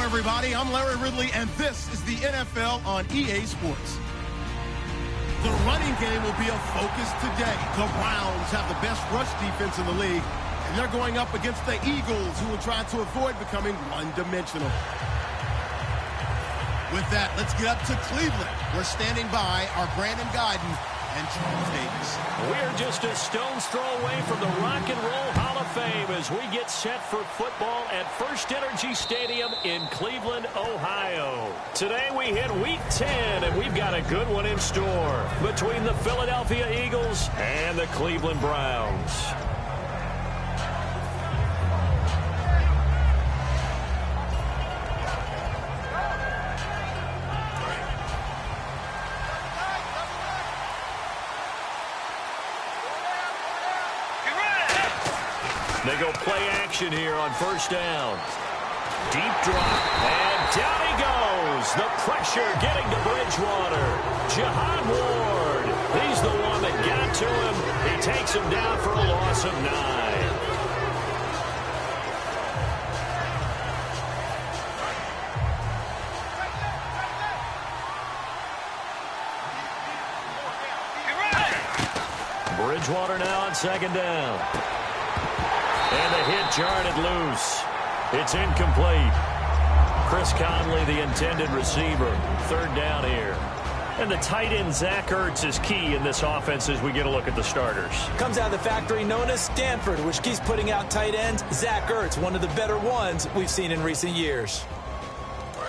everybody. I'm Larry Ridley, and this is the NFL on EA Sports. The running game will be a focus today. The Browns have the best rush defense in the league, and they're going up against the Eagles, who will try to avoid becoming one-dimensional. With that, let's get up to Cleveland. We're standing by our Brandon Guyton and Charles Davis. We're just a stone's throw away from the Rock and Roll Hall of Fame as we get set for football at First Energy Stadium in Cleveland, Ohio. Today we hit Week 10, and we've got a good one in store between the Philadelphia Eagles and the Cleveland Browns. They go play action here on first down. Deep drop, and down he goes. The pressure getting to Bridgewater. Jihad Ward, he's the one that got to him. He takes him down for a loss of 9. Bridgewater now on second down. And the hit jarred it loose. It's incomplete. Chris Conley, the intended receiver. Third down here. And the tight end, Zach Ertz, is key in this offense as we get a look at the starters. Comes out of the factory known as Stanford, which keeps putting out tight ends. Zach Ertz, one of the better ones we've seen in recent years.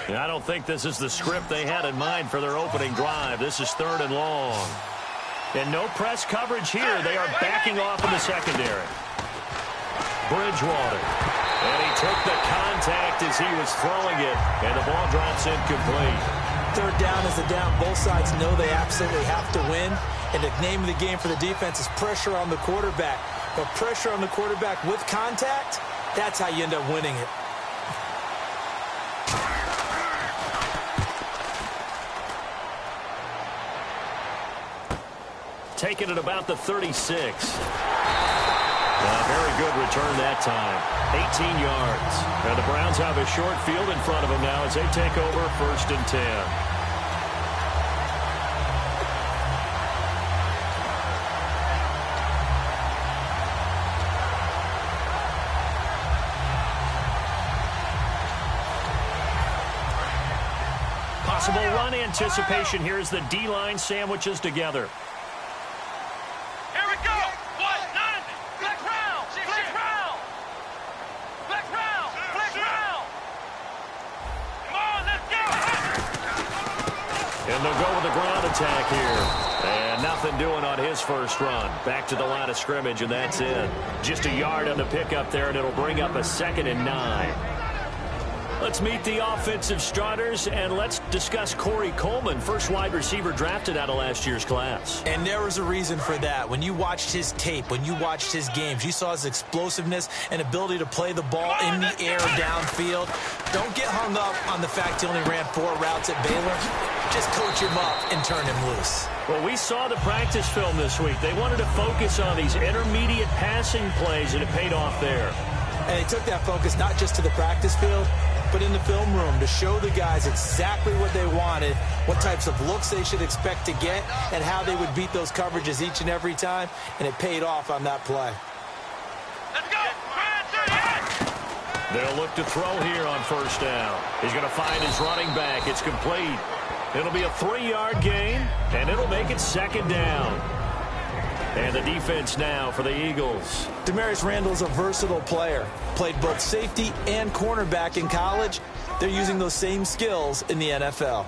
I don't think this is the script they had in mind for their opening drive. This is third and long. And no press coverage here. They are backing off in the secondary. Bridgewater. And he took the contact as he was throwing it. And the ball drops incomplete. Third down is the down. Both sides know they absolutely have to win. And the name of the game for the defense is pressure on the quarterback. But pressure on the quarterback with contact, that's how you end up winning it. Taking it about the 36. A very good return that time. 18 yards. And the Browns have a short field in front of them now as they take over first and 10. Possible run anticipation here as the D-line sandwiches together. And they'll go with the ground attack here. And nothing doing on his first run. Back to the line of scrimmage, and that's it. Just a yard on the pickup there, and it'll bring up a 2nd and 9. Let's meet the offensive starters, and let's discuss Corey Coleman, first wide receiver drafted out of last year's class. And there was a reason for that. When you watched his tape, when you watched his games, you saw his explosiveness and ability to play the ball in the air downfield. Don't get hung up on the fact he only ran 4 routes at Baylor. Just coach him up and turn him loose. Well, we saw the practice film this week. They wanted to focus on these intermediate passing plays, and it paid off there. And they took that focus not just to the practice field, but in the film room to show the guys exactly what they wanted, what types of looks they should expect to get, and how they would beat those coverages each and every time, and it paid off on that play. Let's go! They'll look to throw here on first down. He's going to find his running back. It's complete. It'll be a 3-yard gain, and it'll make it 2nd down. And the defense now for the Eagles. Demarius Randall's a versatile player. Played both safety and cornerback in college. They're using those same skills in the NFL.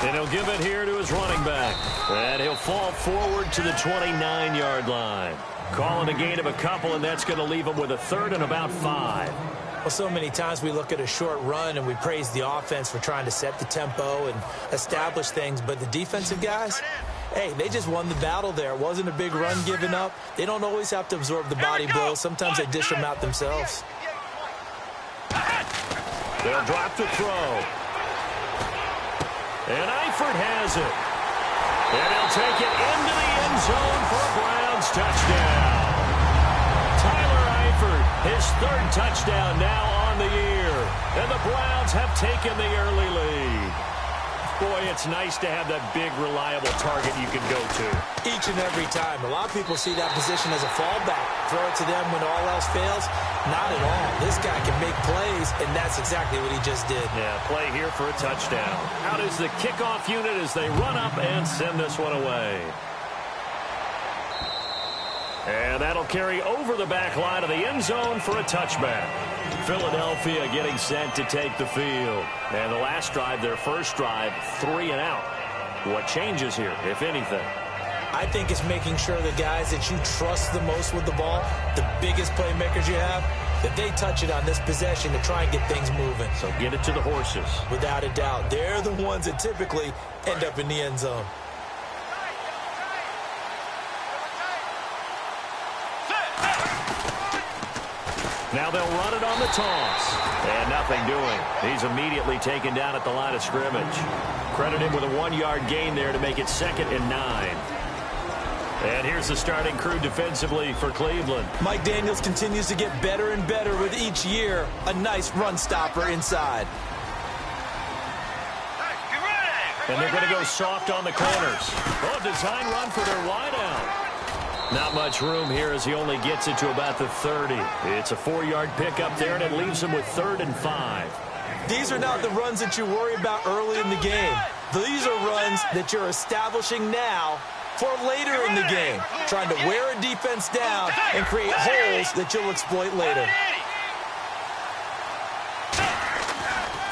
And he'll give it here to his running back. And he'll fall forward to the 29-yard line. Calling a gain of a couple, and that's going to leave him with a 3rd and about 5. Well, so many times we look at a short run and we praise the offense for trying to set the tempo and establish things. But the defensive guys, hey, they just won the battle there. It wasn't a big run given up. They don't always have to absorb the body blows. Sometimes they dish them out themselves. They'll drop the throw. And Eifert has it. And he'll take it into the end zone for a Browns touchdown. Tyler His third touchdown now on the year. And the Browns have taken the early lead. Boy, it's nice to have that big, reliable target you can go to. Each and every time. A lot of people see that position as a fallback. Throw it to them when all else fails. Not at all. This guy can make plays, and that's exactly what he just did. Yeah, play here for a touchdown. Out is the kickoff unit as they run up and send this one away. And that'll carry over the back line of the end zone for a touchback. Philadelphia getting set to take the field. And the last drive, their first drive, 3 and out. What changes here, if anything? I think it's making sure the guys that you trust the most with the ball, the biggest playmakers you have, that they touch it on this possession to try and get things moving. So get it to the horses. Without a doubt. They're the ones that typically end up in the end zone. Now they'll run it on the toss. And nothing doing. He's immediately taken down at the line of scrimmage. Credit him with a 1-yard gain there to make it 2nd and 9. And here's the starting crew defensively for Cleveland. Mike Daniels continues to get better and better with each year. A nice run stopper inside. And they're going to go soft on the corners. Oh, design run for their wideout. Not much room here as he only gets it to about the 30. It's a 4-yard pickup there, and it leaves him with 3rd and 5. These are not the runs that you worry about early in the game. These are runs that you're establishing now for later in the game, trying to wear a defense down and create holes that you'll exploit later.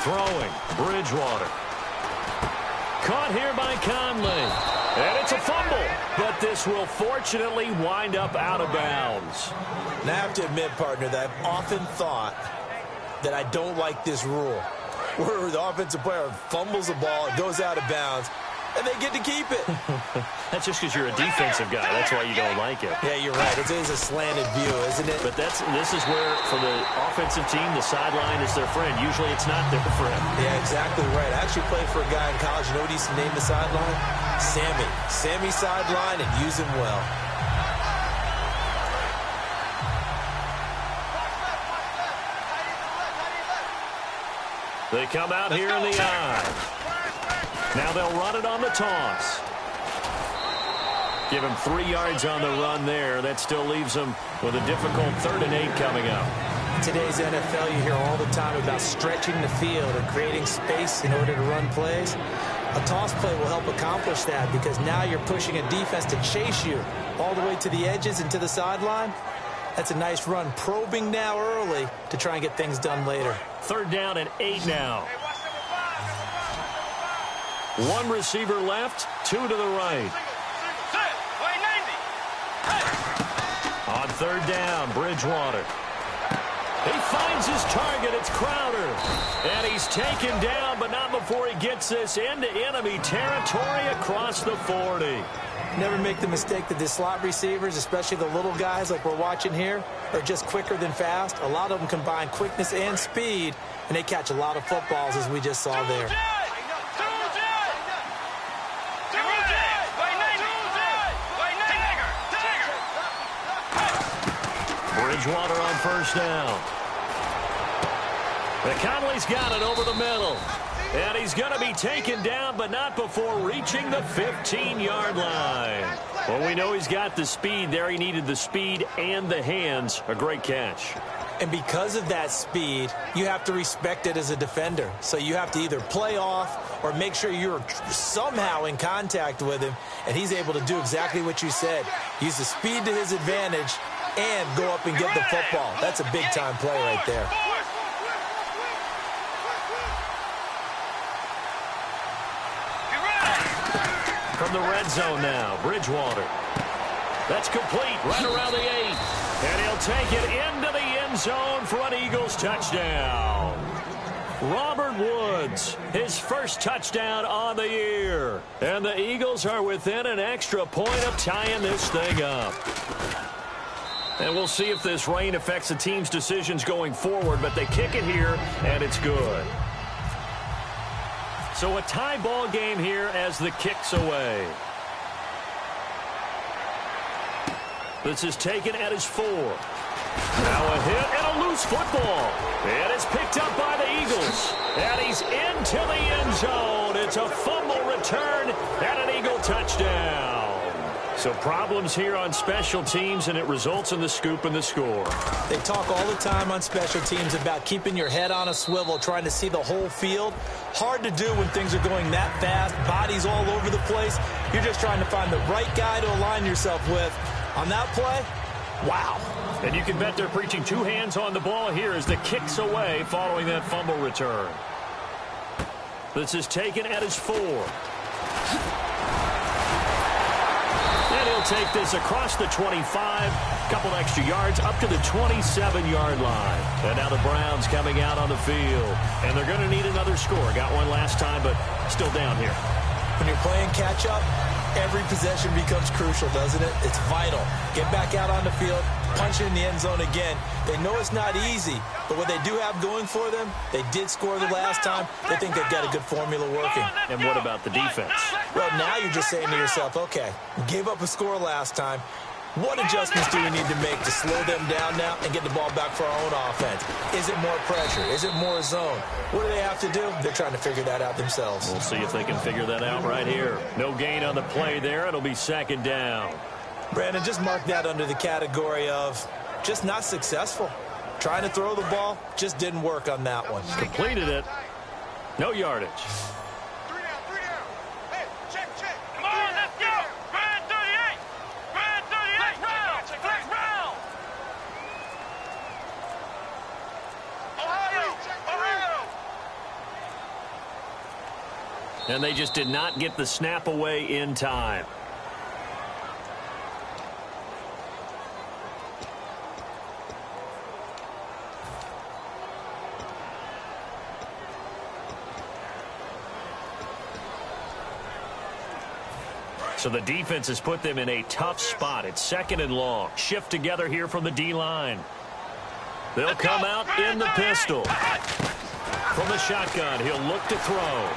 Throwing, Bridgewater. Caught here by Conley. And it's a fumble, but this will fortunately wind up out of bounds. And I have to admit, partner, that I've often thought that I don't like this rule, where the offensive player fumbles the ball, it goes out of bounds, and they get to keep it. That's just because you're a defensive guy. That's why you don't like it. Yeah, you're right. It is a slanted view, isn't it? But this is where, for the offensive team, the sideline is their friend. Usually it's not their friend. Yeah, exactly right. I actually played for a guy in college. You know what he used to name the sideline? Sammy. Sammy sideline, and use him well. They come out here in the eye. Now they'll run it on the toss. Give him 3 yards on the run there. That still leaves him with a difficult 3rd and 8 coming up. In today's NFL, you hear all the time about stretching the field and creating space in order to run plays. A toss play will help accomplish that because now you're pushing a defense to chase you all the way to the edges and to the sideline. That's a nice run, probing now early to try and get things done later. 3rd down and 8 now. 1 receiver left, 2 to the right. On 3rd down, Bridgewater. He finds his target. It's Crowder. And he's taken down, but not before he gets this into enemy territory across the 40. Never make the mistake that the slot receivers, especially the little guys like we're watching here, are just quicker than fast. A lot of them combine quickness and speed, and they catch a lot of footballs, as we just saw there. Bridgewater on 1st down. The Conley's got it over the middle. And he's going to be taken down, but not before reaching the 15-yard line. Well, we know he's got the speed there. He needed the speed and the hands. A great catch. And because of that speed, you have to respect it as a defender. So you have to either play off or make sure you're somehow in contact with him. And he's able to do exactly what you said. Use the speed to his advantage and go up and get the football. That's a big-time play right there. From the red zone now, Bridgewater. That's complete right around the 8. And he'll take it into the end zone for an Eagles touchdown. Robert Woods, his first touchdown on the year. And the Eagles are within an extra point of tying this thing up. And we'll see if this rain affects the team's decisions going forward, but they kick it here, and it's good. So a tie ball game here as the kick's away. This is taken at his 4. Now a hit and a loose football. And it's picked up by the Eagles. And he's into the end zone. It's a fumble return and an Eagle touchdown. So problems here on special teams, and it results in the scoop and the score. They talk all the time on special teams about keeping your head on a swivel, trying to see the whole field. Hard to do when things are going that fast, bodies all over the place. You're just trying to find the right guy to align yourself with. On that play, wow. And you can bet they're preaching two hands on the ball here as the kick's away following that fumble return. This is taken at his 4. And he'll take this across the 25, couple extra yards up to the 27-yard line. And now the Browns coming out on the field. And they're going to need another score. Got one last time, but still down here. When you're playing catch-up, every possession becomes crucial, doesn't it? It's vital. Get back out on the field, punch it in the end zone again. They know it's not easy, but what they do have going for them, they did score the last time. They think they've got a good formula working. And what about the defense? Well, now you're just saying to yourself, okay, we gave up a score last time. What adjustments do we need to make to slow them down now and get the ball back for our own offense? Is it more pressure? Is it more zone? What do they have to do? They're trying to figure that out themselves. We'll see if they can figure that out right here. No gain on the play there. It'll be second down. Brandon, just mark that under the category of just not successful. Trying to throw the ball, just didn't work on that one. Completed it. No yardage. And they just did not get the snap away in time. So the defense has put them in a tough spot. It's second and long. Shift together here from the D-line. They'll come out in the pistol. From the shotgun, he'll look to throw.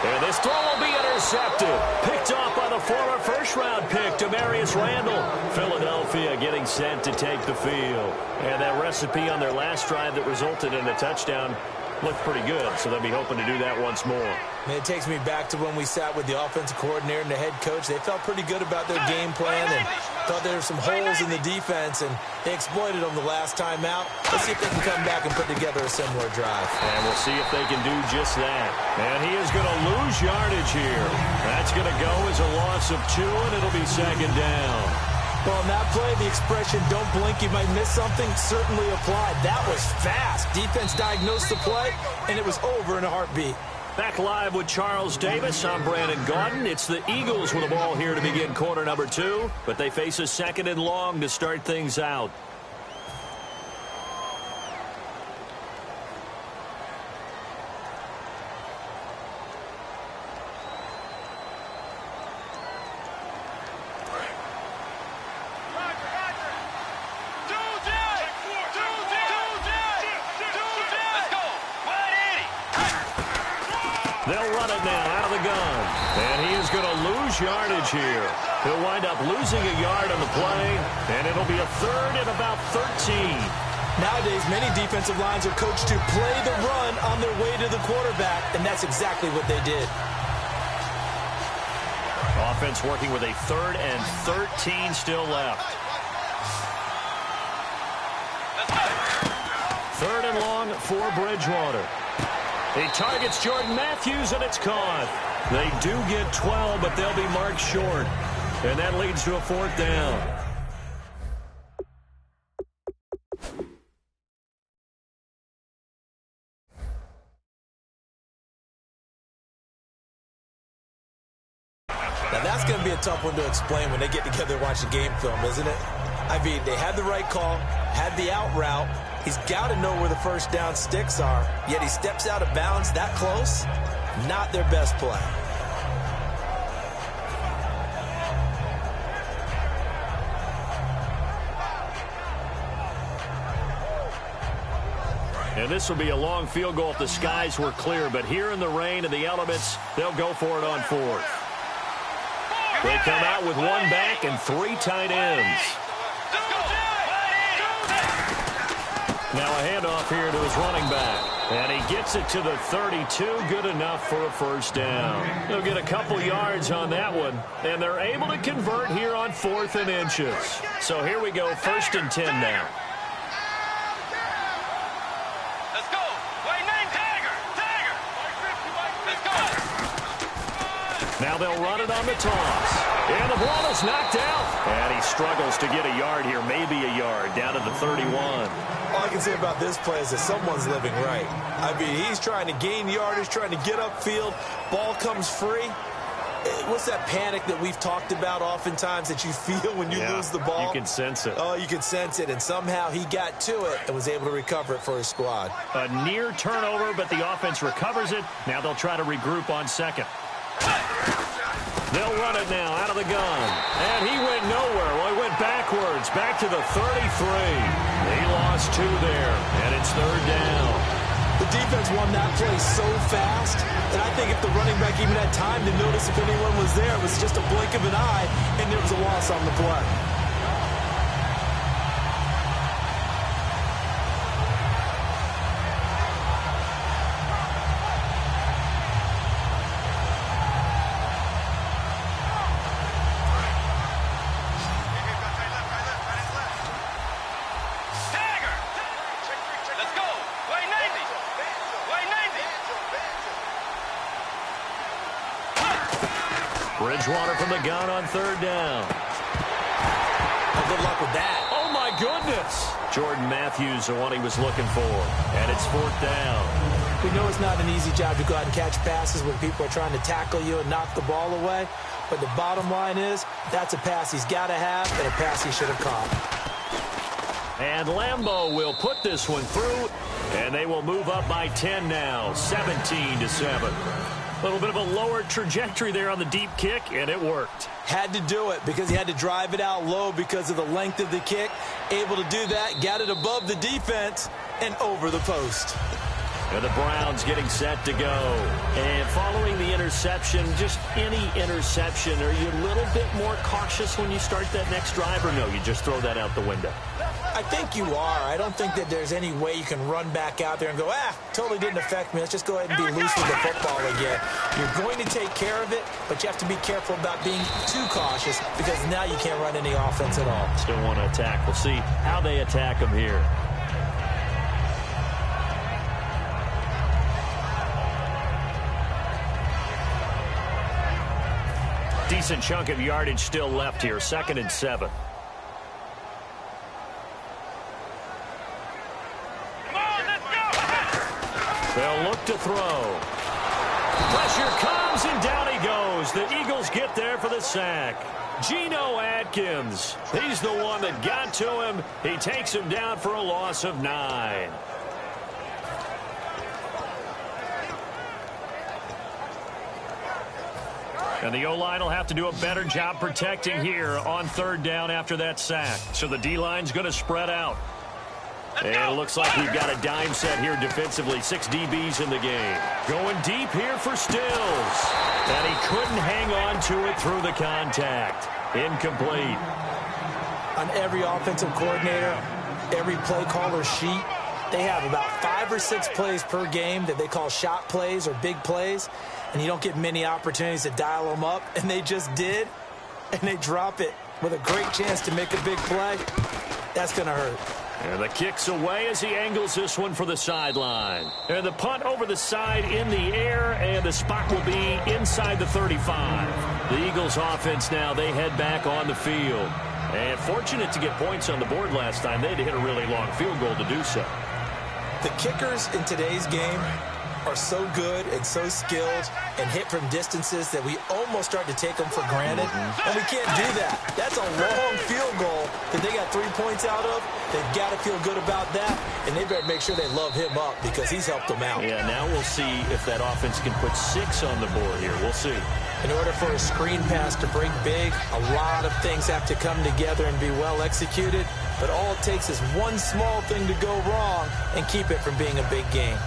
And this throw will be intercepted. Picked off by the former first-round pick, Demarius Randall. Philadelphia getting sent to take the field. And that recipe on their last drive that resulted in a touchdown looked pretty good, so they'll be hoping to do that once more. And it takes me back to when we sat with the offensive coordinator and the head coach. They felt pretty good about their game plan and thought there were some holes in the defense, and they exploited them the last time out. Let's see if they can come back and put together a similar drive. And we'll see if they can do just that. And he is going to lose yardage here. That's going to go as a loss of 2, and it'll be second down. Well, on that play, the expression, don't blink, you might miss something, certainly applied. That was fast. Defense diagnosed the play, and it was over in a heartbeat. Back live with Charles Davis. I'm Brandon Gaudin. It's the Eagles with the ball here to begin quarter number 2, but they face a second and long to start things out. They'll run it now out of the gun. And he is going to lose yardage here. He'll wind up losing a yard on the play, and it'll be a third and about 13. Nowadays, many defensive lines are coached to play the run on their way to the quarterback, and that's exactly what they did. Offense working with a third and 13 still left. Third and long for Bridgewater. He targets Jordan Matthews, and it's caught. They do get 12, but they'll be marked short. And that leads to a fourth down. Now, that's going to be a tough one to explain when they get together and watch the game film, isn't it? I mean, they had the right call, had the out route. He's got to know where the first down sticks are, yet he steps out of bounds that close. Not their best play. And this will be a long field goal if the skies were clear, but here in the rain and the elements, they'll go for it on fourth. They come out with one back and 3 tight ends. Now a handoff here to his running back. And he gets it to the 32. Good enough for a first down. They'll get a couple yards on that one. And they're able to convert here on 4th and inches. So here we go, 1st and 10 now. Let's go. White name, Tiger. Tiger. Let's go. Now they'll run it on the toss. And the ball is knocked out. And he struggles to get a yard here, maybe a yard, down to the 31. All I can say about this play is that someone's living right. I mean, he's trying to gain yardage, trying to get upfield. Ball comes free. What's that panic that we've talked about oftentimes that you feel when you lose the ball? You can sense it. Oh, you can sense it. And somehow he got to it and was able to recover it for his squad. A near turnover, but the offense recovers it. Now they'll try to regroup on 2nd. They'll run it now out of the gun. And he went nowhere. Well, he went backwards, back to the 33. He lost 2 there, and it's 3rd down. The defense won that play so fast that I think if the running back even had time to notice if anyone was there, it was just a blink of an eye, and there was a loss on the play. Bridgewater from the gun on 3rd down. Oh, good luck with that. Oh, my goodness. Jordan Matthews, the one he was looking for. And it's 4th down. We know it's not an easy job to go out and catch passes when people are trying to tackle you and knock the ball away. But the bottom line is, that's a pass he's got to have and a pass he should have caught. And Lambeau will put this one through, and they will move up by 10 now, 17-7. A little bit of a lower trajectory there on the deep kick, and it worked. Had to do it because he had to drive it out low because of the length of the kick. Able to do that, got it above the defense, and over the post. And the Browns getting set to go. And following the interception, just any interception, are you a little bit more cautious when you start that next drive, or no, you just throw that out the window? I think you are. I don't think that there's any way you can run back out there and go, totally didn't affect me. Let's just go ahead and be loose with the football again. You're going to take care of it, but you have to be careful about being too cautious because now you can't run any offense at all. Still want to attack. We'll see how they attack them here. Decent chunk of yardage still left here. 2nd and 7. They'll look to throw. Pressure comes, and down he goes. The Eagles get there for the sack. Geno Atkins. He's the one that got to him. He takes him down for a loss of 9. And the O-line will have to do a better job protecting here on 3rd down after that sack. So the D-line's going to spread out. And it looks like we've got a dime set here defensively. 6 DBs in the game. Going deep here for Stills. And he couldn't hang on to it through the contact. Incomplete. On every offensive coordinator, every play caller sheet, they have about 5 or 6 plays per game that they call shot plays or big plays. And you don't get many opportunities to dial them up. And they just did. And they drop it with a great chance to make a big play. That's going to hurt. And the kick's away as he angles this one for the sideline. And the punt over the side in the air, and the spot will be inside the 35. The Eagles offense now, they head back on the field. And fortunate to get points on the board last time. They had to hit a really long field goal to do so. The kickers in today's game are so good and so skilled and hit from distances that we almost start to take them for granted. And we can't do that. That's a long field goal that they got 3 points out of. They've got to feel good about that, and they better make sure they love him up because he's helped them out. Yeah, now we'll see if that offense can put 6 on the board here. We'll see. In order for a screen pass to break big, a lot of things have to come together and be well executed. But all it takes is one small thing to go wrong and keep it from being a big game.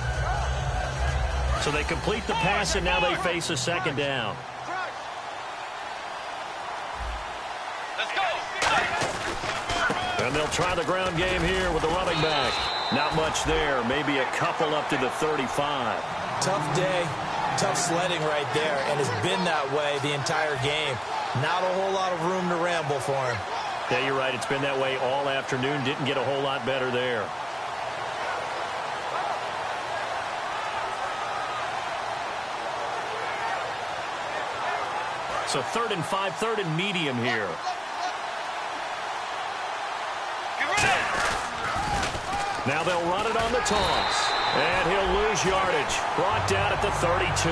So they complete the pass, and now they face a 2nd down. Let's go. And they'll try the ground game here with the running back. Not much there. Maybe a couple up to the 35. Tough day, tough sledding right there, and it's been that way the entire game. Not a whole lot of room to ramble for him. Yeah, you're right. It's been that way all afternoon. Didn't get a whole lot better there. So 3rd and 5, 3rd and medium here. Now they'll run it on the toss. And he'll lose yardage. Brought down at the 32.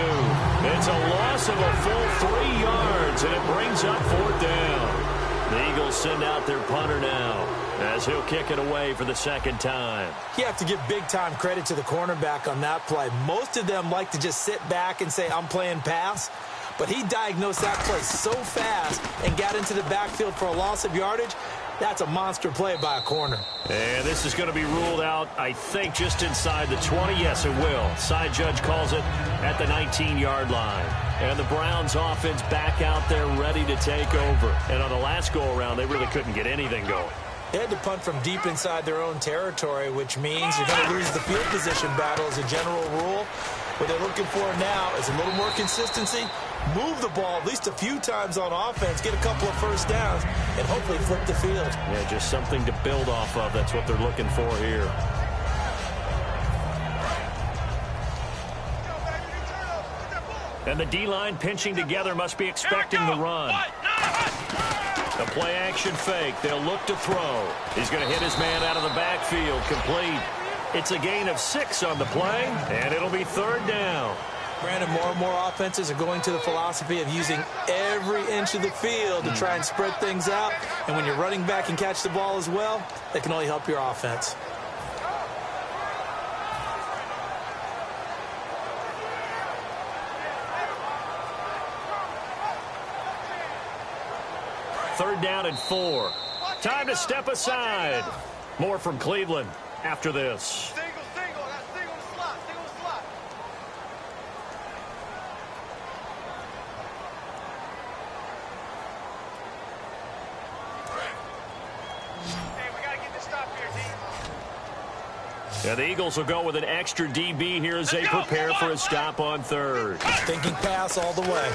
It's a loss of a full 3 yards, and it brings up 4th down. The Eagles send out their punter now as he'll kick it away for the 2nd time. You have to give big-time credit to the cornerback on that play. Most of them like to just sit back and say, I'm playing pass. But he diagnosed that play so fast and got into the backfield for a loss of yardage. That's a monster play by a corner. And this is going to be ruled out, I think, just inside the 20. Yes, it will. Side judge calls it at the 19-yard line. And the Browns offense back out there ready to take over. And on the last go-around, they really couldn't get anything going. They had to punt from deep inside their own territory, which means you're going to lose the field position battle as a general rule. What they're looking for now is a little more consistency, move the ball at least a few times on offense, get a couple of first downs, and hopefully flip the field. Yeah, just something to build off of. That's what they're looking for here. And the D-line pinching together must be expecting the run. The play action fake. They'll look to throw. He's going to hit his man out of the backfield. Complete. It's a gain of 6 on the play, and it'll be 3rd down. Brandon, more and more offenses are going to the philosophy of using every inch of the field to try and spread things out. And when you're running back and catch the ball as well, that can only help your offense. Third down and 4. Time to step aside. More from Cleveland after this. And the Eagles will go with an extra DB here as they prepare for a stop on 3rd. Thinking pass all the way.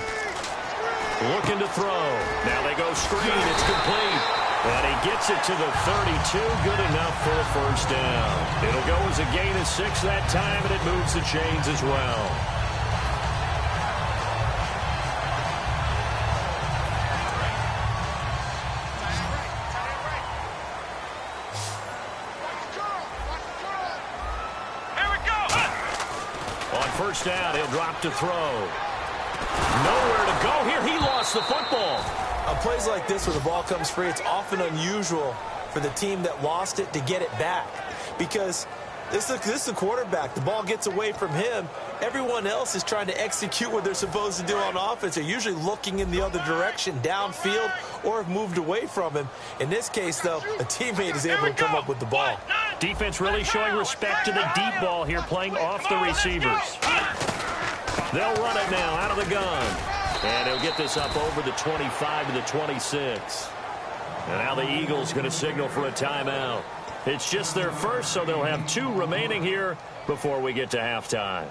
Looking to throw. Now they go screen. It's complete. And he gets it to the 32. Good enough for a first down. It'll go as a gain of 6 that time, and it moves the chains as well. First down, he'll drop to throw. Nowhere to go here. He lost the football. On plays like this where the ball comes free, it's often unusual for the team that lost it to get it back. Because this is the quarterback. The ball gets away from him. Everyone else is trying to execute what they're supposed to do on offense. They're usually looking in the other direction, downfield, or have moved away from him. In this case, though, a teammate is able to come up with the ball. Defense really showing respect to the deep ball here, playing off the receivers. They'll run it now out of the gun. And he'll get this up over the 25 to the 26. And now the Eagles going to signal for a timeout. It's just their first, so they'll have 2 remaining here before we get to halftime.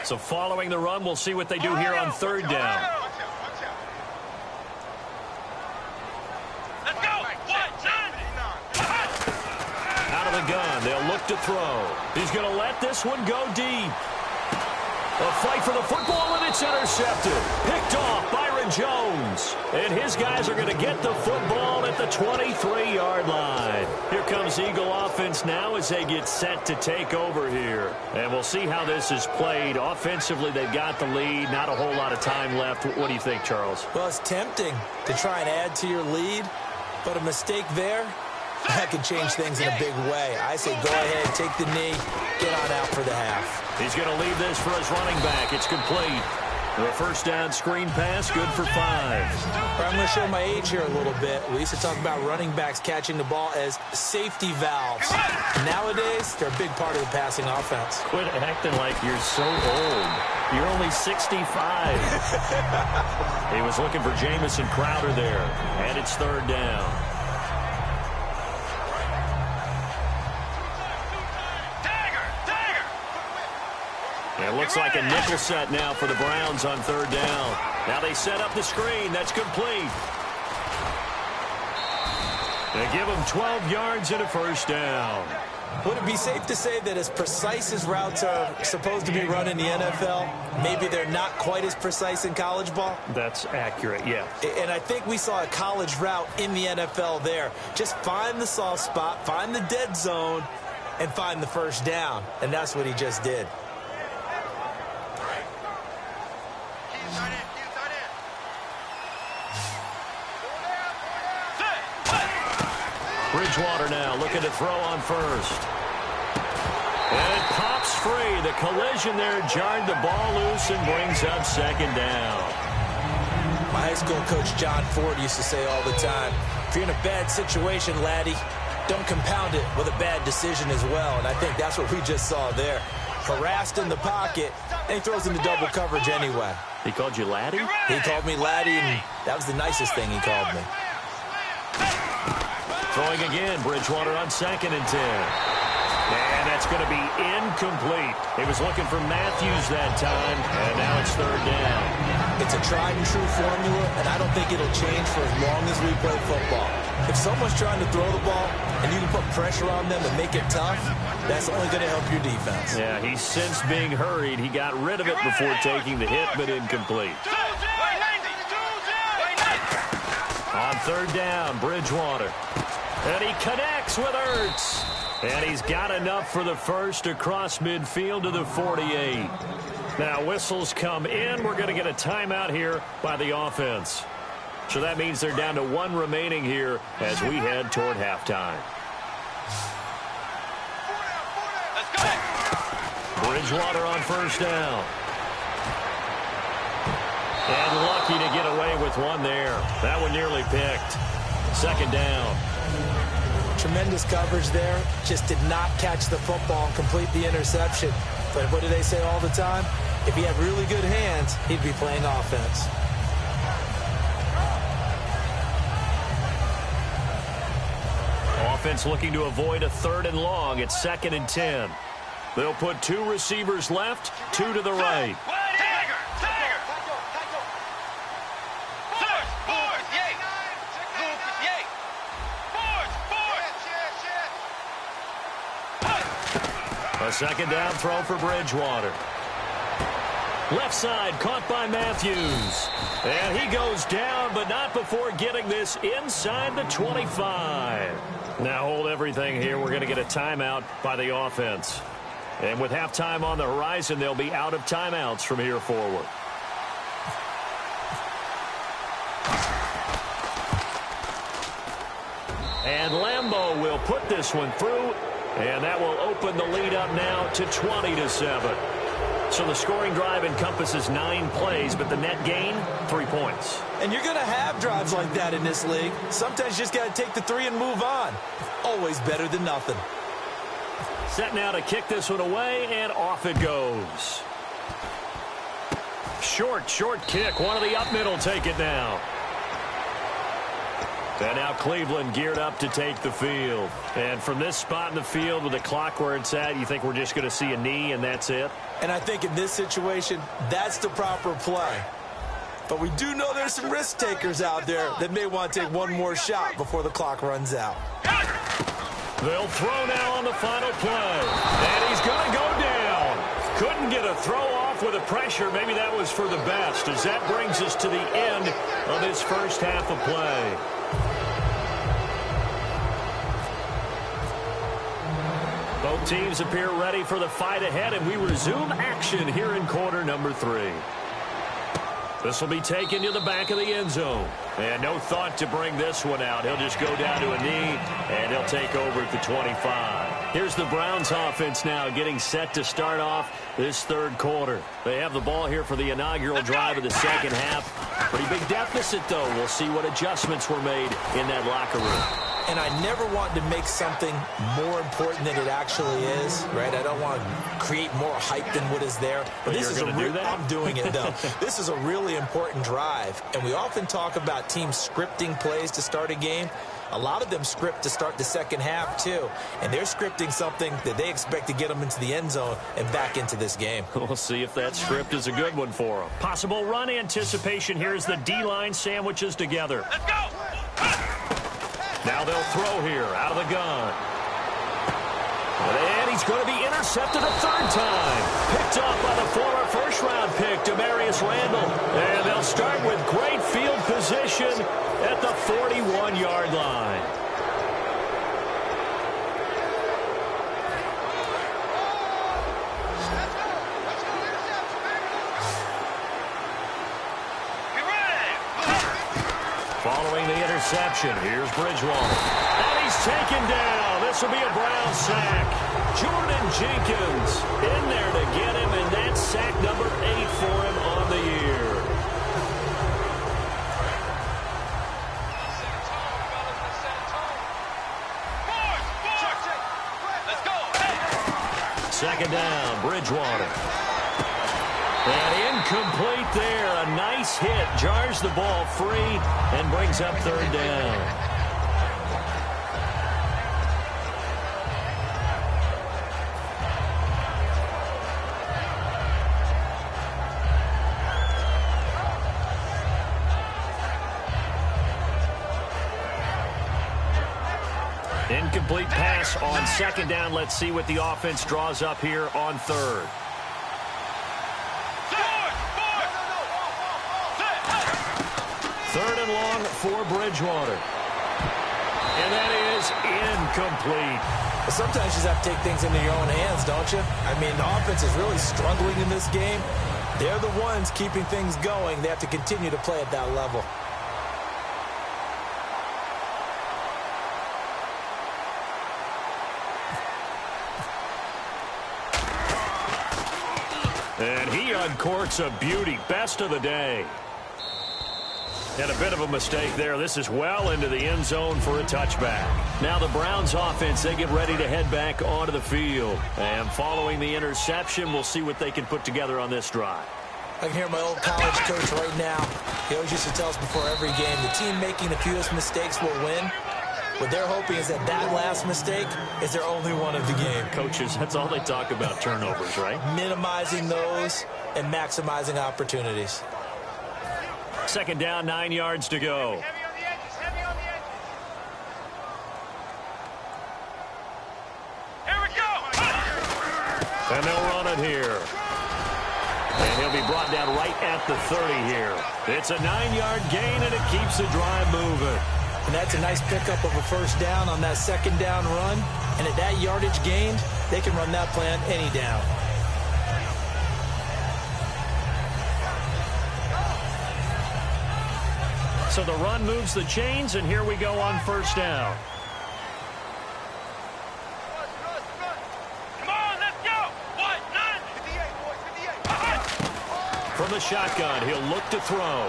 So following the run, we'll see what they do here on 3rd down. Let's go. Out of the gun, they'll look to throw. He's going to let this one go deep. A fight for the football, and it's intercepted. Picked off Byron Jones. And his guys are going to get the football at the 23-yard line. Here comes Eagle offense now as they get set to take over here. And we'll see how this is played. Offensively, they've got the lead. Not a whole lot of time left. What do you think, Charles? Well, it's tempting to try and add to your lead, but a mistake there, that could change things in a big way. I say go ahead, take the knee, get on out for the half. He's going to leave this for his running back. It's complete. The first down screen pass, good for 5. I'm going to show my age here a little bit. We used to talk about running backs catching the ball as safety valves. Nowadays, they're a big part of the passing offense. Quit acting like you're so old. You're only 65. He was looking for Jamison Crowder there, and it's third down. It looks like a nickel set now for the Browns on third down. Now they set up the screen. That's complete. They give them 12 yards and a first down. Would it be safe to say that as precise as routes are supposed to be run in the NFL, maybe they're not quite as precise in college ball? That's accurate, yeah. And I think we saw a college route in the NFL there. Just find the soft spot, find the dead zone, and find the first down. And that's what he just did. Bridgewater now looking to throw on first. And it pops free. The collision there jarred the ball loose and brings up second down. My high school coach John Ford used to say all the time, if you're in a bad situation, laddie, don't compound it with a bad decision as well. And I think that's what we just saw there. Harassed in the pocket, and he throws into double coverage anyway. He called you laddie? He called me laddie, and that was the nicest thing he called me. Throwing again, Bridgewater on 2nd and 10. And that's going to be incomplete. He was looking for Matthews that time, and now it's third down. It's a tried-and-true formula, and I don't think it'll change for as long as we play football. If someone's trying to throw the ball, and you can put pressure on them and make it tough, that's only going to help your defense. Yeah, he's since being hurried. He got rid of it before taking the hit, but incomplete. On third down, Bridgewater. And he connects with Ertz. And he's got enough for the first across midfield to the 48. Now whistles come in. We're going to get a timeout here by the offense. So that means they're down to 1 remaining here as we head toward halftime. Bridgewater on first down. And lucky to get away with one there. That one nearly picked. Second down. Tremendous coverage there. Just did not catch the football and complete the interception. But what do they say all the time? If he had really good hands, he'd be playing offense. Offense looking to avoid a 3rd and long. It's 2nd and 10. They'll put 2 receivers left, 2 to the right. A second down throw for Bridgewater. Left side caught by Matthews. And he goes down, but not before getting this inside the 25. Now hold everything here. We're going to get a timeout by the offense. And with halftime on the horizon, they'll be out of timeouts from here forward. And Lambeau will put this one through. And that will open the lead up now to 20-7. So the scoring drive encompasses 9 plays, but the net gain, 3 points. And you're going to have drives like that in this league. Sometimes you just got to take the 3 and move on. Always better than nothing. Set now to kick this one away, and off it goes. Short kick. One of the up middle take it now. And now Cleveland geared up to take the field. And from this spot in the field with the clock where it's at, you think we're just going to see a knee and that's it? And I think in this situation, that's the proper play. But we do know there's some risk takers out there that may want to take one more shot before the clock runs out. They'll throw now on the final play. And he's going to go down. Couldn't get a throw off with the pressure. Maybe that was for the best, as that brings us to the end of this first half of play. Both teams appear ready for the fight ahead, and we resume action here in quarter number 3. This will be taken to the back of the end zone. And no thought to bring this one out. He'll just go down to a knee, and he'll take over at the 25. Here's the Browns offense now getting set to start off this third quarter. They have the ball here for the inaugural drive of the second half. Pretty big deficit, though. We'll see what adjustments were made in that locker room. And I never want to make something more important than it actually is, right? I don't want to create more hype than what is there. But this is I'm doing it, though. This is a really important drive. And we often talk about teams scripting plays to start a game. A lot of them script to start the second half, too. And they're scripting something that they expect to get them into the end zone and back into this game. We'll see if that script is a good one for them. Possible run anticipation. Here's the D-line sandwiches together. Let's go! Now they'll throw here out of the gun. And he's going to be intercepted a third time. Picked off by the former first-round pick, Demarius Randall. And they'll start with great field position at the 41-yard line. Following the interception, here's Bridgewater. And he's taken down. This will be a Brown sack. Jordan Jenkins in there to get him, and that's sack number 8 for him on the year. Let's go! Second down, Bridgewater. And incomplete there. A nice hit. Jars the ball free and brings up third down. Incomplete pass on second down. Let's see what the offense draws up here on third. Third and long for Bridgewater. And that is incomplete. But sometimes you just have to take things into your own hands, don't you? I mean, the offense is really struggling in this game. They're the ones keeping things going. They have to continue to play at that level. And he uncorks a beauty. Best of the day. And a bit of a mistake there. This is well into the end zone for a touchback. Now the Browns offense, they get ready to head back onto the field. And following the interception, we'll see what they can put together on this drive. I can hear my old college coach right now. He always used to tell us before every game, the team making the fewest mistakes will win. What they're hoping is that that last mistake is their only one of the game. Coaches, that's all they talk about, turnovers, right? Minimizing those and maximizing opportunities. Second down, 9 yards to go. Heavy on the edges, heavy on the edges. Here we go! And they'll run it here. And he'll be brought down right at the 30 here. It's a 9-yard gain, and it keeps the drive moving. And that's a nice pickup of a first down on that second down run. And at that yardage gained, they can run that play on any down. So the run moves the chains, and here we go on first down. Come on, let's go! What? 9! 58, boys, 58. From the shotgun, he'll look to throw.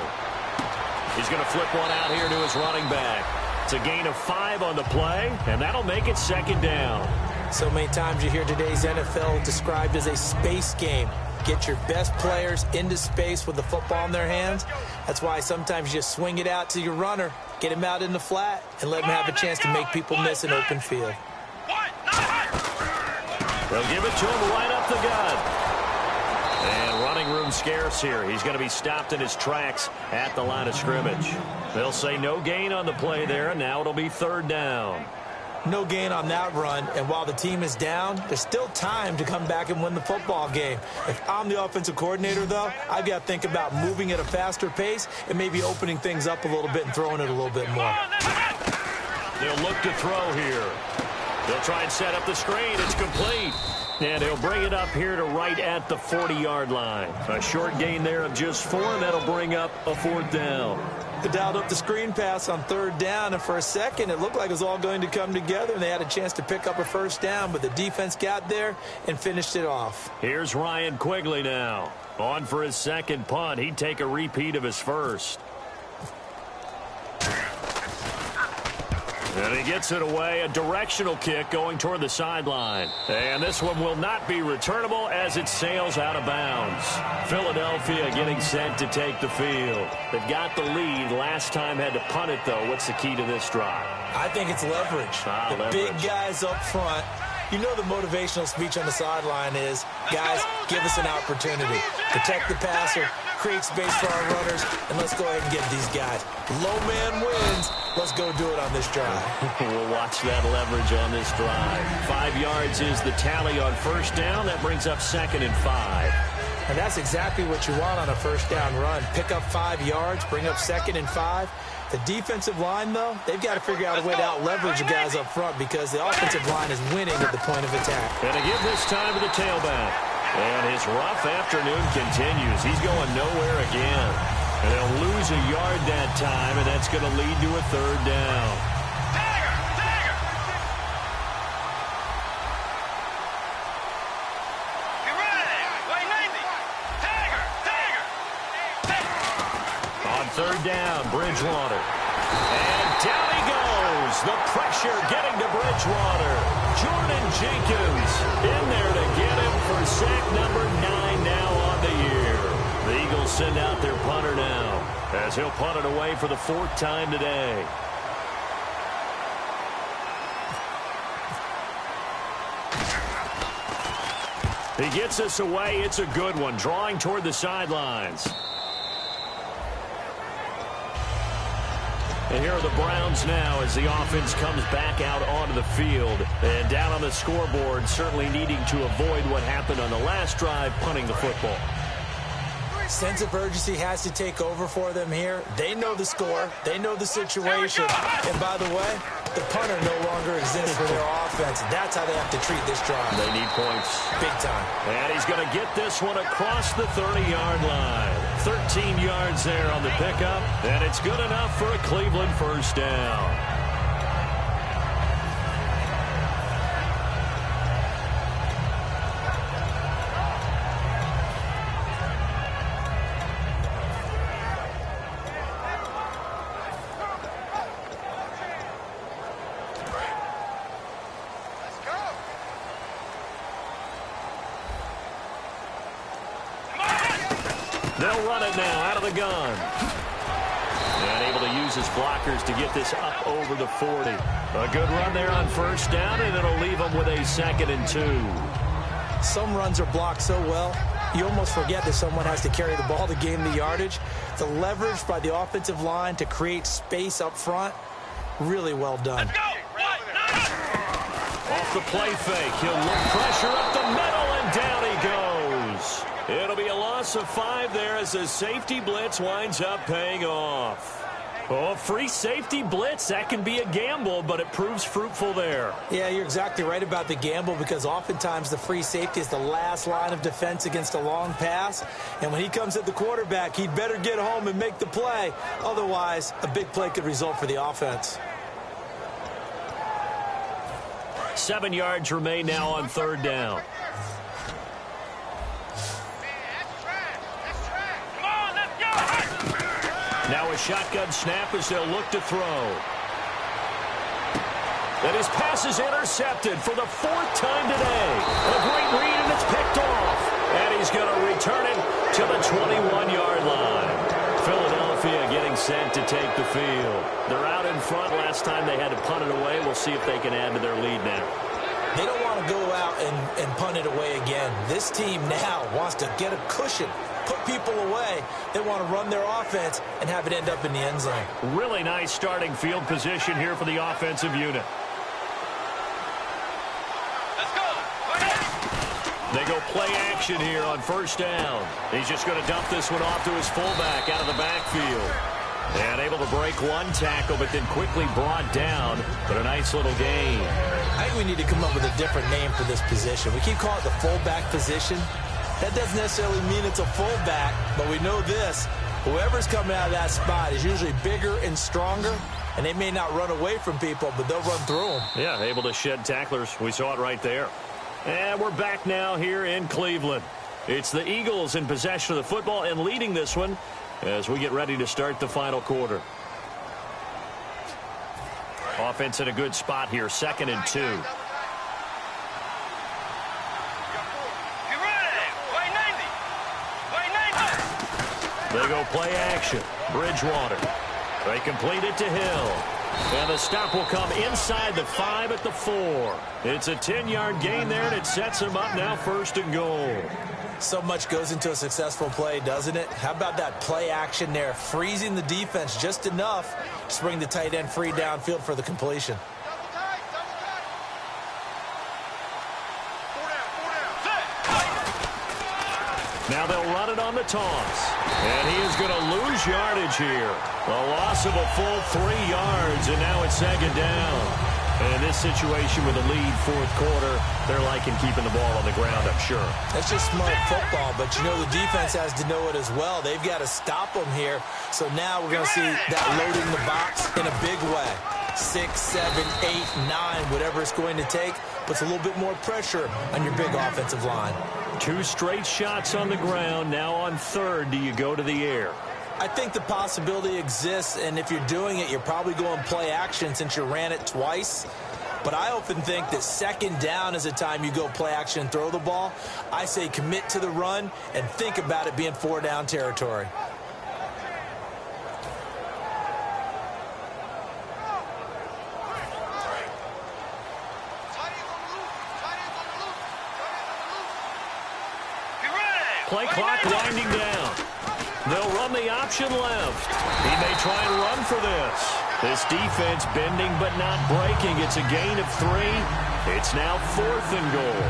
He's going to flip one out here to his running back. It's a gain of 5 on the play, and that'll make it second down. So many times you hear today's NFL described as a space game. Get your best players into space with the football in their hands. That's why sometimes you just swing it out to your runner, get him out in the flat, and let him have a chance to make people miss an open field. They'll give it to him right up the gut. And running room scarce here. He's going to be stopped in his tracks at the line of scrimmage. They'll say no gain on the play there, and now it'll be third down. No gain on that run, and while the team is down, there's still time to come back and win the football game. If I'm the offensive coordinator, though, I've got to think about moving at a faster pace and maybe opening things up a little bit and throwing it a little bit more. They'll look to throw here. They'll try and set up the screen. It's complete. And he'll bring it up here to right at the 40-yard line. A short gain there of just 4, and that'll bring up a 4th down. They dialed up the screen pass on 3rd down, and for a second it looked like it was all going to come together, and they had a chance to pick up a 1st down, but the defense got there and finished it off. Here's Ryan Quigley now. On for his 2nd punt. He'd take a repeat of his 1st. And he gets it away, a directional kick going toward the sideline. And this one will not be returnable as it sails out of bounds. Philadelphia getting set to take the field. They've got the lead. Last time had to punt it, though. What's the key to this drive? I think it's leverage. Big guys up front. You know the motivational speech on the sideline is, guys, give us an opportunity. Protect the passer, create space for our runners, and let's go ahead and get these guys. Low man wins. Let's go do it on this drive. We'll watch that leverage on this drive. 5 yards is the tally on 1st down. That brings up 2nd and 5. And that's exactly what you want on a 1st down run. Pick up 5 yards, bring up 2nd and 5. The defensive line, though, they've got to figure out a way to out-leverage the guys up front because the offensive line is winning at the point of attack. And to give this time to the tailback. And his rough afternoon continues. He's going nowhere again. And they'll lose a yard that time, and that's going to lead to a 3rd down. Tiger! You're running! Way 90! Tiger! On 3rd down, Bridgewater. And down he goes. The pressure getting to Bridgewater. Jordan Jenkins in there to get him for sack number 9 now on the year. The Eagles send out their punter now as he'll punt it away for the 4th time today. He gets us away. It's a good one, drawing toward the sidelines. And here are the Browns now as the offense comes back out onto the field. And down on the scoreboard, certainly needing to avoid what happened on the last drive, punting the football. Sense of urgency has to take over for them here. They know the score. They know the situation. And by the way, the punter no longer exists for their offense. That's how they have to treat this drive. They need points. Big time. And he's going to get this one across the 30-yard line. 13 yards there on the pickup. And it's good enough for a Cleveland 1st down. They'll run it now out of the gun. And able to use his blockers to get this up over the 40. A good run there on 1st down, and it'll leave them with a 2nd and 2. Some runs are blocked so well, you almost forget that someone has to carry the ball to gain the yardage. The leverage by the offensive line to create space up front, really well done. Off the play fake, he'll look pressure up the middle, and down he goes. It'll be a loss of 5 there as the safety blitz winds up paying off. Oh, free safety blitz, that can be a gamble, but it proves fruitful there. Yeah, you're exactly right about the gamble because oftentimes the free safety is the last line of defense against a long pass. And when he comes at the quarterback, he'd better get home and make the play. Otherwise, a big play could result for the offense. 7 yards remain now on 3rd down. Now a shotgun snap as they'll look to throw. And his pass is intercepted for the 4th time today. A great read, and it's picked off. And he's going to return it to the 21-yard line. Philadelphia getting set to take the field. They're out in front. Last time they had to punt it away. We'll see if they can add to their lead now. They don't want to go out and punt it away again. This team now wants to get a cushion, put people away. They want to run their offense and have it end up in the end zone. Really nice starting field position here for the offensive unit. Let's go. They go play action here on 1st down. He's just going to dump this one off to his fullback out of the backfield. And able to break one tackle, but then quickly brought down. But a nice little gain. I think we need to come up with a different name for this position. We keep calling it the fullback position. That doesn't necessarily mean it's a fullback, but we know this. Whoever's coming out of that spot is usually bigger and stronger, and they may not run away from people, but they'll run through them. Yeah, able to shed tacklers. We saw it right there. And we're back now here in Cleveland. It's the Eagles in possession of the football and leading this one as we get ready to start the final quarter. Offense in a good spot here, 2nd and 2. They go play action. Bridgewater. They complete it to Hill. And the stop will come inside the 5 at the 4. It's a 10-yard gain there, and it sets them up now 1st and goal. So much goes into a successful play, doesn't it? How about that play action there, freezing the defense just enough to bring the tight end free downfield for the completion. Now they'll run it on the toss. And he is going to lose yardage here. A loss of a full 3 yards, and now it's 2nd down. And in this situation with a lead 4th quarter, they're liking keeping the ball on the ground, I'm sure. That's just smart football, but you know the defense has to know it as well. They've got to stop them here. So now we're going to see that loading the box in a big way. 6, 7, 8, 9, whatever it's going to take, puts a little bit more pressure on your big offensive line. 2 straight shots on the ground. Now on 3rd, do you go to the air? I think the possibility exists, and if you're doing it, you're probably going play action since you ran it twice. But I often think that 2nd down is a time you go play action and throw the ball. I say commit to the run and think about it being 4 down territory. Play clock winding down. They'll run the option left. He may try and run for this. This defense bending but not breaking. It's a gain of 3. It's now 4th and goal.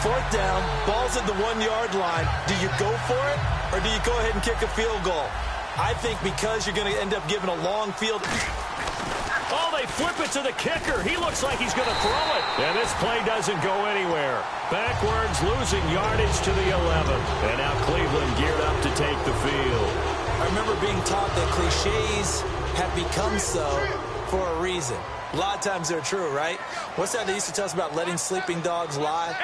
4th down, ball's at the 1-yard line. Do you go for it, or do you go ahead and kick a field goal? I think because you're going to end up giving a long field. Oh, they flip it to the kicker. He looks like he's going to throw it. And this play doesn't go anywhere. Backwards, losing yardage to the 11. And now Cleveland geared up to take the field. I remember being taught that cliches have become so for a reason. A lot of times they're true, right? What's that they used to tell us about letting sleeping dogs lie?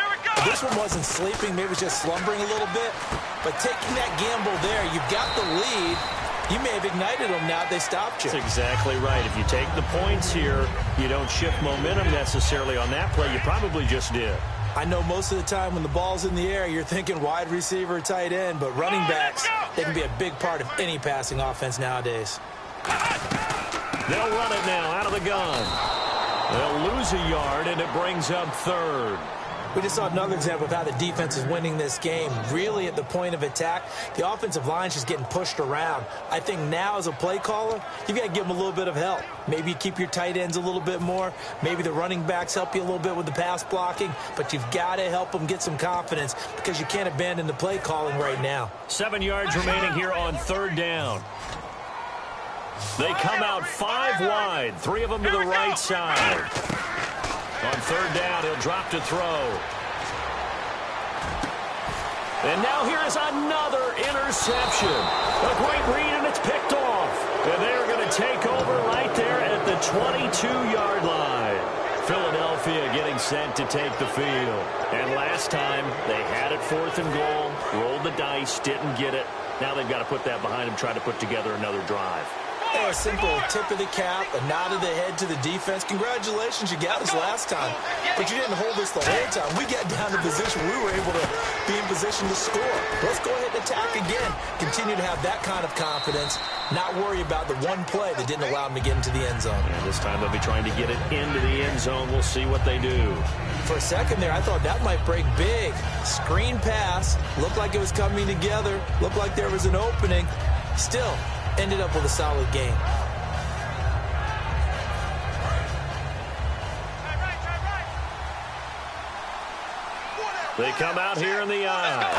This one wasn't sleeping, maybe just slumbering a little bit. But taking that gamble there, you've got the lead. You may have ignited them now if they stopped you. That's exactly right. If you take the points here, you don't shift momentum necessarily on that play. You probably just did. I know most of the time when the ball's in the air, you're thinking wide receiver, tight end, but running backs, they can be a big part of any passing offense nowadays. They'll run it now out of the gun. They'll lose a yard, and it brings up 3rd. We just saw another example of how the defense is winning this game. Really at the point of attack, the offensive line's just getting pushed around. I think now as a play caller, you've got to give them a little bit of help. Maybe you keep your tight ends a little bit more. Maybe the running backs help you a little bit with the pass blocking. But you've got to help them get some confidence because you can't abandon the play calling right now. 7 yards remaining here on 3rd down. They come out 5 wide, 3 of them to the right side. On 3rd down, he'll drop to throw. And now here is another interception. A great read, and it's picked off. And they're going to take over right there at the 22-yard line. Philadelphia getting set to take the field. And last time, they had it 4th and goal, rolled the dice, didn't get it. Now they've got to put that behind them, try to put together another drive. A simple tip of the cap, a nod of the head to the defense. Congratulations, you got us last time. But you didn't hold us the whole time. We got down to position. We were able to be in position to score. Let's go ahead and attack again. Continue to have that kind of confidence. Not worry about the one play that didn't allow them to get into the end zone. And this time they'll be trying to get it into the end zone. We'll see what they do. For a second there, I thought that might break big. Screen pass. Looked like it was coming together. Looked like there was an opening. Still, ended up with a solid game. They come out here in the eye.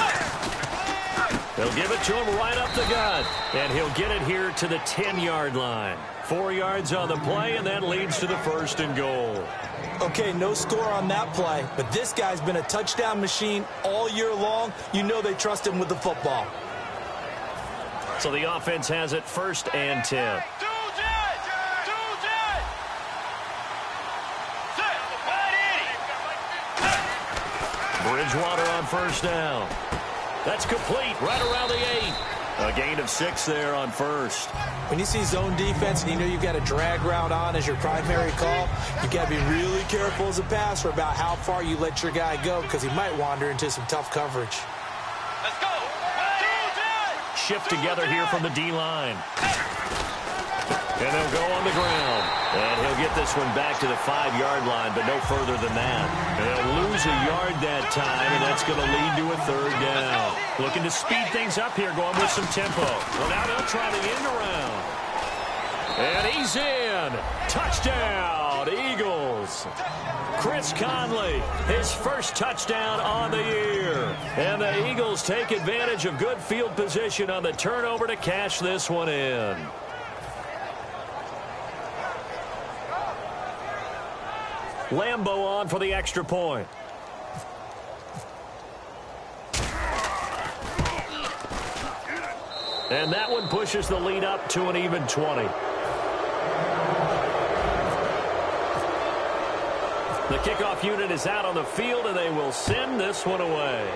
They'll give it to him right up the gut. And he'll get it here to the 10-yard line. 4 yards on the play, and that leads to the 1st and goal. Okay, no score on that play, but this guy's been a touchdown machine all year long. You know they trust him with the football. So the offense has it 1st and 10. Bridgewater on 1st down. That's complete right around the 8. A gain of 6 there on 1st. When you see zone defense and you know you've got a drag route on as your primary call, you've got to be really careful as a passer about how far you let your guy go because he might wander into some tough coverage. Let's go. Shift together here from the D-line. And they'll go on the ground. And he'll get this one back to the 5-yard line, but no further than that. And they'll lose a yard that time, and that's going to lead to a 3rd down. Looking to speed things up here, going with some tempo. Well, now they'll try the end around. And he's in. Touchdown, Eagles. Chris Conley, his first touchdown on the year. And the Eagles take advantage of good field position on the turnover to cash this one in. Lambo on for the extra point. And that one pushes the lead up to an even 20. The kickoff unit is out on the field, and they will send this one away.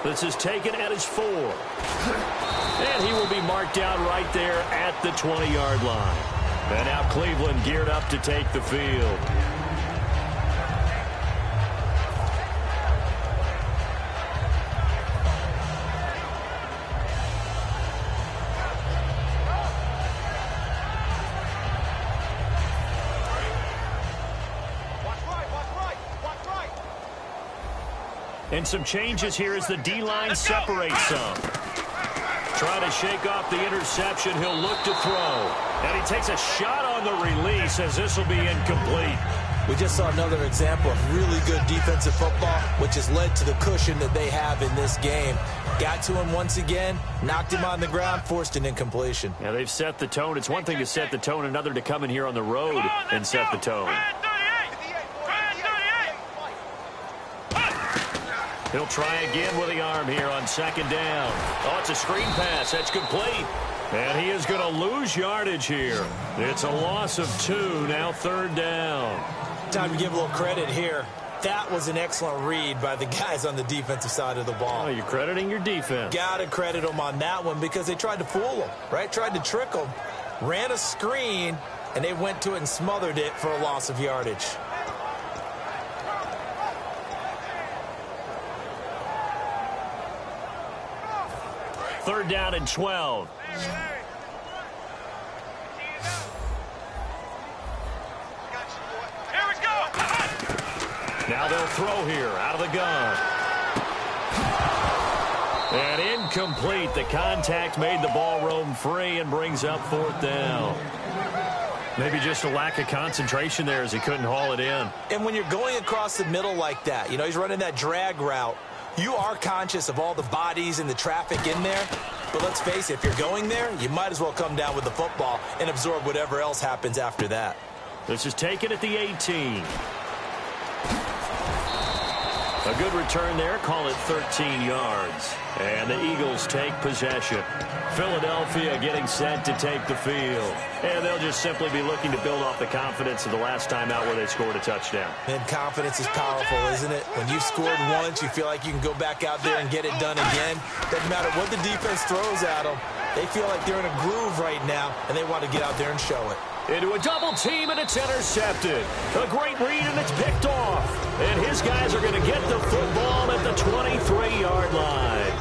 This is taken at his 4. And he will be marked down right there at the 20-yard line. And now Cleveland geared up to take the field. And some changes here as the D-line separates some. Trying to shake off the interception. He'll look to throw. And he takes a shot on the release as this will be incomplete. We just saw another example of really good defensive football, which has led to the cushion that they have in this game. Got to him once again, knocked him on the ground, forced an incompletion. Yeah, they've set the tone. It's one thing to set the tone, another to come in here on the road and set the tone. He'll try again with the arm here on 2nd down. Oh, it's a screen pass. That's complete. And he is going to lose yardage here. It's a loss of 2, now 3rd down. Time to give a little credit here. That was an excellent read by the guys on the defensive side of the ball. Oh, you're crediting your defense. Got to credit them on that one because they tried to fool them, right? Tried to trick them. Ran a screen, and they went to it and smothered it for a loss of yardage. Third down and 12. Now they'll throw here out of the gun. And incomplete. The contact made the ball roam free and brings up 4th down. Maybe just a lack of concentration there as he couldn't haul it in. And when you're going across the middle like that, you know, he's running that drag route, you are conscious of all the bodies and the traffic in there. But let's face it, if you're going there, you might as well come down with the football and absorb whatever else happens after that. This is taken at the 18. A good return there. Call it 13 yards. And the Eagles take possession. Philadelphia getting set to take the field. And they'll just simply be looking to build off the confidence of the last time out where they scored a touchdown. And confidence is powerful, isn't it? When you've scored once, you feel like you can go back out there and get it done again. Doesn't matter what the defense throws at them. They feel like they're in a groove right now, and they want to get out there and show it. Into a double team, and it's intercepted. A great read, and it's picked off. And his guys are going to get the football at the 23-yard line.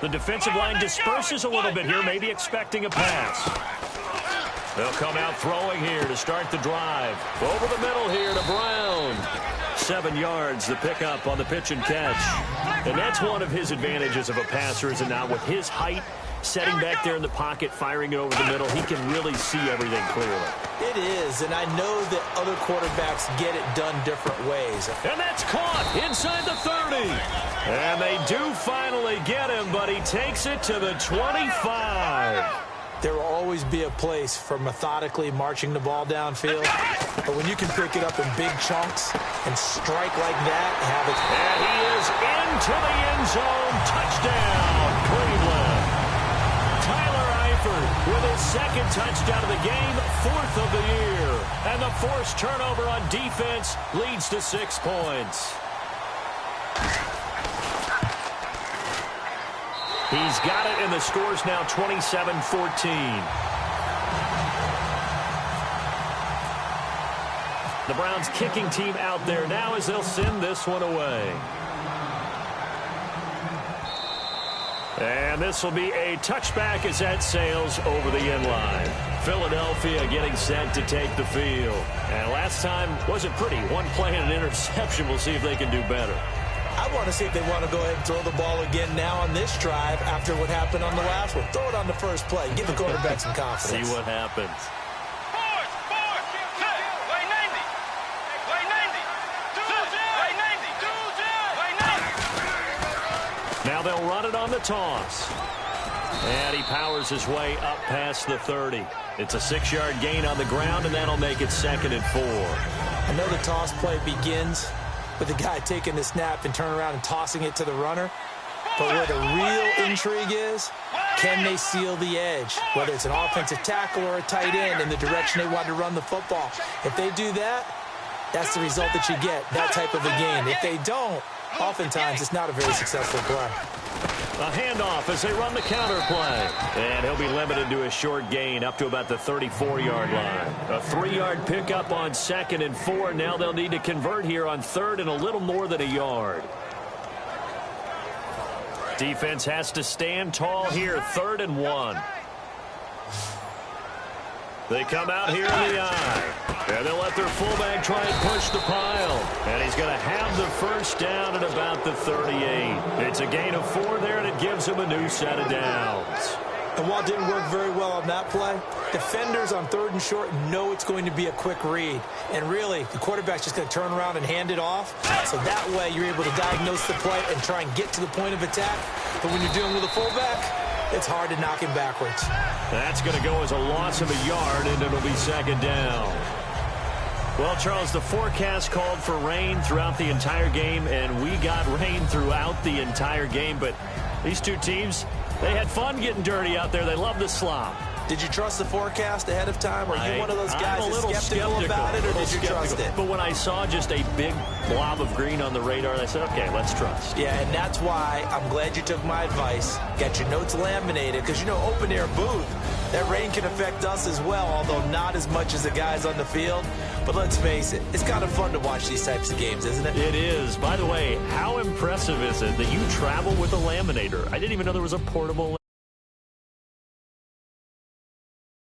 The defensive line disperses a little bit here, maybe expecting a pass. They'll come out throwing here to start the drive. Over the middle here to Brown. 7 yards, the pickup on the pitch and catch. And that's one of his advantages of a passer, is it not? With his height Setting back there in the pocket, firing it over the middle, he can really see everything clearly. It is, and I know that other quarterbacks get it done different ways. And that's caught inside the 30. And they do finally get him, but he takes it to the 25. There will always be a place for methodically marching the ball downfield, but when you can pick it up in big chunks and strike like that, have it. And he is into the end zone. Touchdown, Cleveland. Tyler Eifert with his second touchdown of the game, 4th of the year. And the forced turnover on defense leads to 6 points. He's got it, and the score's now 27-14. The Browns kicking team out there now as they'll send this one away. And this will be a touchback as that sails over the end line. Philadelphia getting set to take the field. And last time wasn't pretty. One play and an interception. We'll see if they can do better. I want to see if they want to go ahead and throw the ball again now on this drive after what happened on the last one. Throw it on the first play. Give the quarterback some confidence. See what happens. Now they'll run it on the toss. And he powers his way up past the 30. It's a 6-yard gain on the ground, and that'll make it 2nd and 4. I know the toss play begins with the guy taking the snap and turning around and tossing it to the runner. But where the real intrigue is, can they seal the edge? Whether it's an offensive tackle or a tight end in the direction they want to run the football. If they do that, that's the result that you get, that type of a game. If they don't, oftentimes it's not a very successful play. A handoff as they run the counter play. And he'll be limited to a short gain up to about the 34-yard line. A 3-yard pickup on 2nd and 4. Now they'll need to convert here on 3rd and a little more than a yard. Defense has to stand tall here. 3rd and 1. They come out here in the eye. And they'll let their fullback try and push the pile. And he's going to have the first down at about the 38. It's a gain of 4 there, and it gives him a new set of downs. And while it didn't work very well on that play, defenders on 3rd and short know it's going to be a quick read. And really, the quarterback's just going to turn around and hand it off. So that way, you're able to diagnose the play and try and get to the point of attack. But when you're dealing with a fullback, it's hard to knock him backwards. That's going to go as a loss of a yard, and it'll be 2nd down. Well, Charles, the forecast called for rain throughout the entire game, and we got rain throughout the entire game. But these two teams, they had fun getting dirty out there. They love the slop. Did you trust the forecast ahead of time? Are you one of those guys that's skeptical about it, or did you trust it? But when I saw just a big blob of green on the radar, I said, okay, let's trust. Yeah, and that's why I'm glad you took my advice. Got your notes laminated, because, you know, open-air booth, that rain can affect us as well, although not as much as the guys on the field. But let's face it, it's kind of fun to watch these types of games, isn't it? It is. By the way, how impressive is it that you travel with a laminator? I didn't even know there was a portable